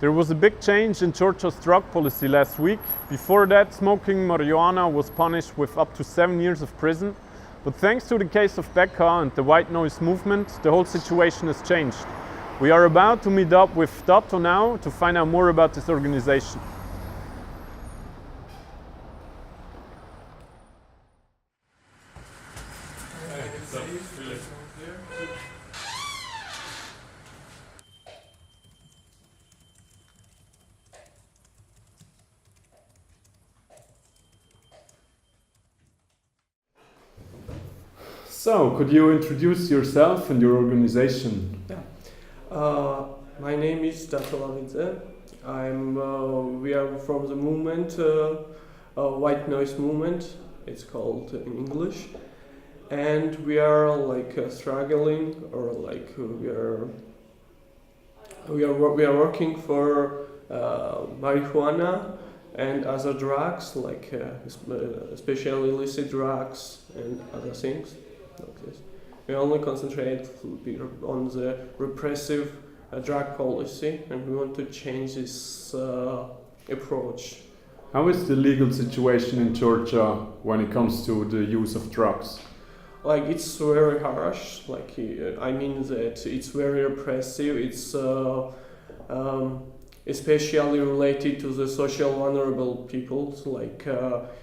There was a big change in Georgia's drug policy last week. Before that, smoking marijuana was punished with up to 7 years of prison. But thanks to the case of Beqa and the white noise movement, the whole situation has changed. We are about to meet up with Dato now to find out more about this organization. So, could you introduce yourself and your organization? Yeah. My name is Dato. We are from the movement, White Noise Movement. It's called in English, and we are struggling, or we are working for marijuana and other drugs, especially illicit drugs and other things like this. We only concentrate on the repressive drug policy, and we want to change this approach. How is the legal situation in Georgia when it comes to the use of drugs? It's very harsh. I mean that it's very repressive. It's especially related to the social vulnerable people.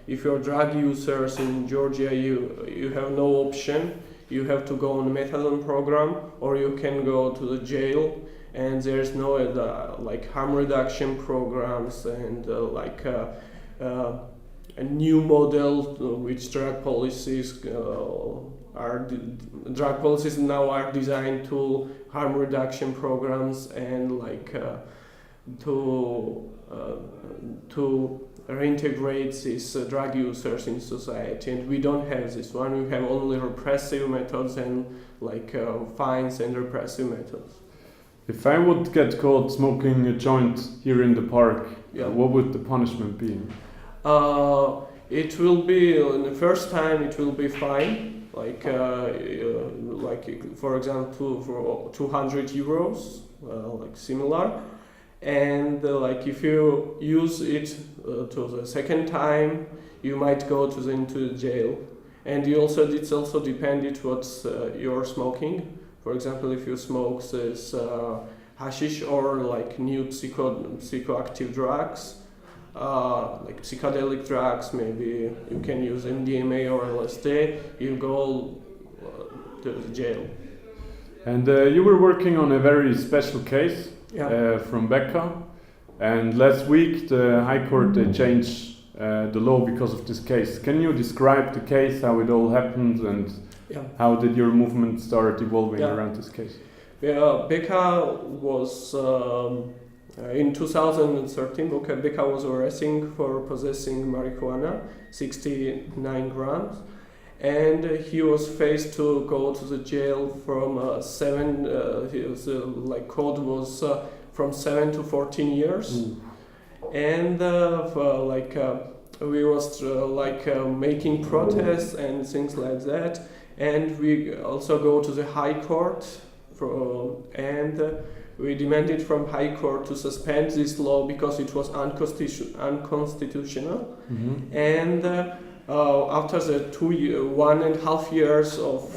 If you're drug users in Georgia, you have no option. You have to go on a methadone program, or you can go to the jail. And there's no harm reduction programs and a new model which drug policies now are designed to harm reduction programs and to reintegrate these drug users in society, and we don't have this one. We have only repressive methods and fines and repressive methods. If I would get caught smoking a joint here in the park, what would the punishment be? It will be, in the first time, it will be fine. For example, for 200 euros, similar. And if you use it to the second time, you might go into the jail. And it's also dependent what you're smoking. For example, if you smoke this hashish or new psychoactive drugs, psychedelic drugs, maybe you can use MDMA or LSD, you go to the jail. And you were working on a very special case from Beqa, and last week the High Court changed the law because of this case. Can you describe the case, how it all happened, and how did your movement start evolving around this case? Beqa was in 2013. Beqa was arrested for possessing marijuana, 69 grams, and he was faced to go to the jail from code was from 7 to 14 years, and we was making protests and things like that. And we also go to the High Court, and we demanded from High Court to suspend this law because it was unconstitutional. Mm-hmm. And after the 1.5 years of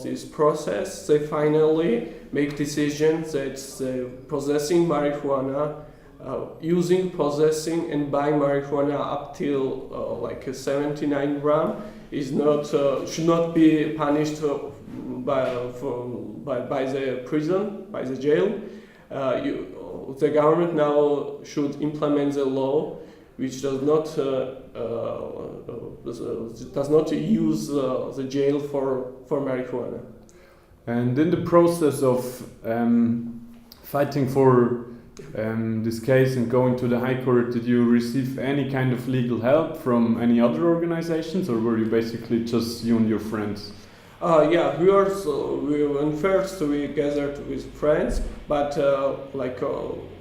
this process, they finally make decisions that possessing marijuana, possessing and buying marijuana up till 79 grams should not be punished by the prison, by the jail. The government now should implement the law, which does not use the jail for marijuana. And in the process of fighting for this case and going to the High Court, did you receive any kind of legal help from any other organizations, or were you basically just you and your friends? We gathered with friends, but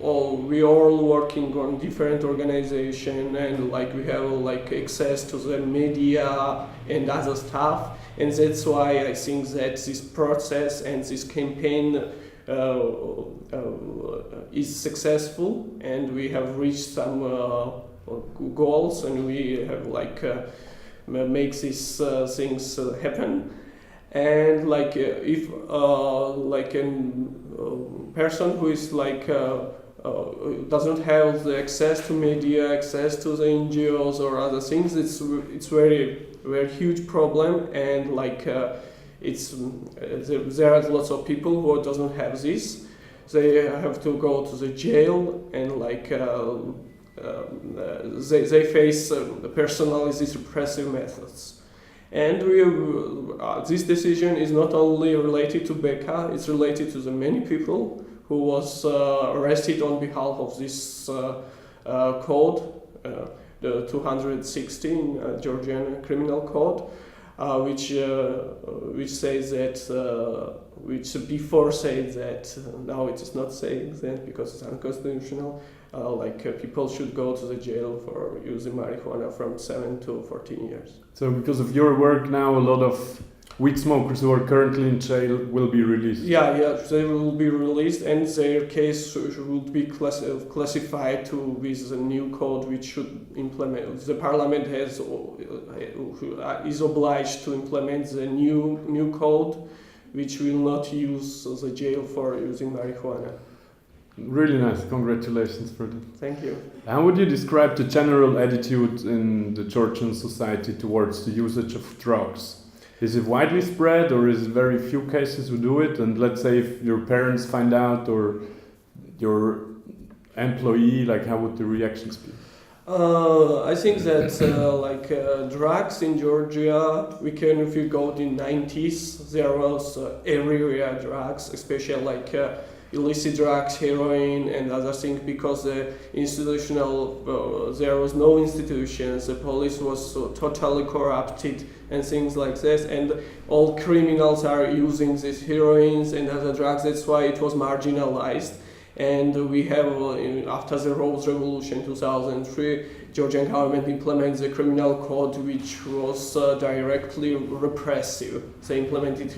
we all working on different organization, and we have access to the media and other stuff, and that's why I think that this process and this campaign is successful, and we have reached some goals, and we have makes these things happen. And if like a person who is doesn't have the access to media, access to the NGOs or other things, it's very huge problem, and there are lots of people who doesn't have this. They have to go to the jail, and they face personalized repressive methods. And this decision is not only related to Beqa, it's related to the many people who was arrested on behalf of this code, the 216 Georgian criminal code, which says that, which before said that, now it is not saying that because it's unconstitutional. People should go to the jail for using marijuana from 7 to 14 years. So because of your work now, a lot of weed smokers who are currently in jail will be released? Yeah, they will be released, and their case will be classified with a new code which should implement. The parliament is obliged to implement the new code, which will not use the jail for using marijuana. Really nice. Congratulations for that. Thank you. How would you describe the general attitude in the Georgian society towards the usage of drugs? Is it widely spread, or is it very few cases who do it? And let's say if your parents find out, or your employee, how would the reactions be? I think that drugs in Georgia, if you go to the 90s, there was everywhere drugs, especially illicit drugs, heroin and other things, because the there was no institutions, the police was totally corrupted and things like this, and all criminals are using these heroines and other drugs. That's why it was marginalized. And we have, after the Rose Revolution 2003, Georgian government implemented the criminal code, which was directly repressive. They implemented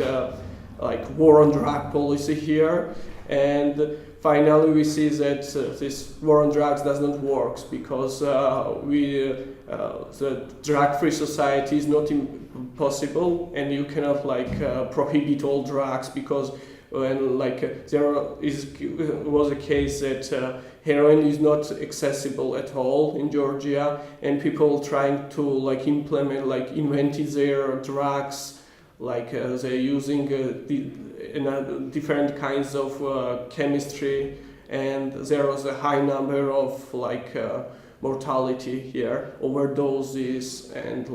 war on drug policy here, and finally we see that this war on drugs does not work, because the drug-free society is not possible, and you cannot prohibit all drugs, because when there was a case that heroin is not accessible at all in Georgia, and people trying to invented their drugs, they're using different kinds of chemistry, and there was a high number of mortality here, overdoses and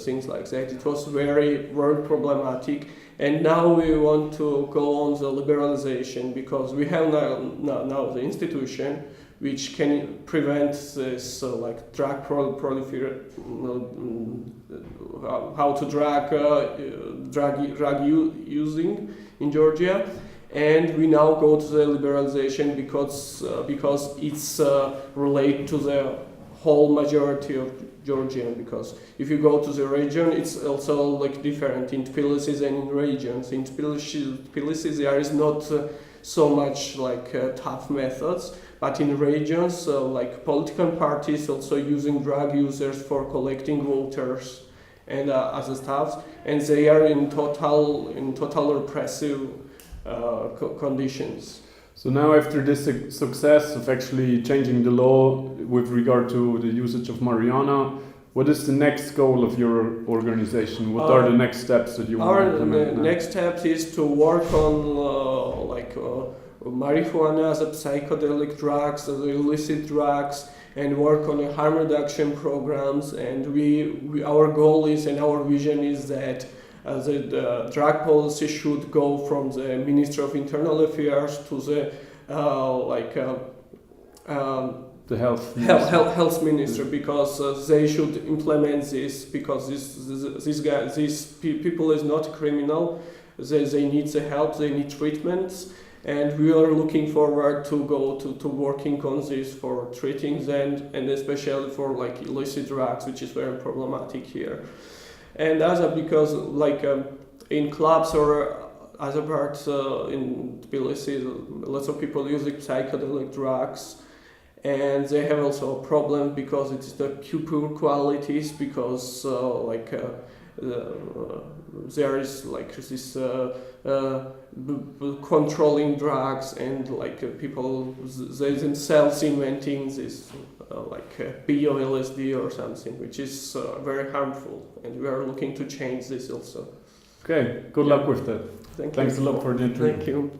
things like that. It was very problematic, and now we want to go on the liberalization, because we have now the institution which can prevent this drug proliferation, how to drug using in Georgia. And we now go to the liberalization because it's related to the whole majority of Georgian. Because if you go to the region, it's also different in Tbilisi and in regions. In Tbilisi there is not so much tough methods, but in regions political parties also using drug users for collecting voters and other stuff, and they are in total repressive conditions. So now, after this success of actually changing the law with regard to the usage of marijuana, what is the next goal of your organization? What are the next steps that you want to implement? Our next step is to work on marijuana as a psychedelic drugs, as illicit drugs, and work on harm reduction programs. And our goal is, and our vision is that the drug policy should go from the Ministry of Internal Affairs to the health minister, because they should implement this, because these people is not criminal. They need the help, they need treatments, and we are looking forward to go to working on this for treating them, and especially for illicit drugs, which is very problematic here. And other, because in clubs or other parts in Tbilisi, lots of people using psychedelic drugs, and they have also a problem because it's the poor qualities, because there is like this controlling drugs, and like people they themselves inventing this bio-LSD or something, which is very harmful, and we are looking to change this also. Okay, good luck with that. Thanks a lot for the interview. Thank you.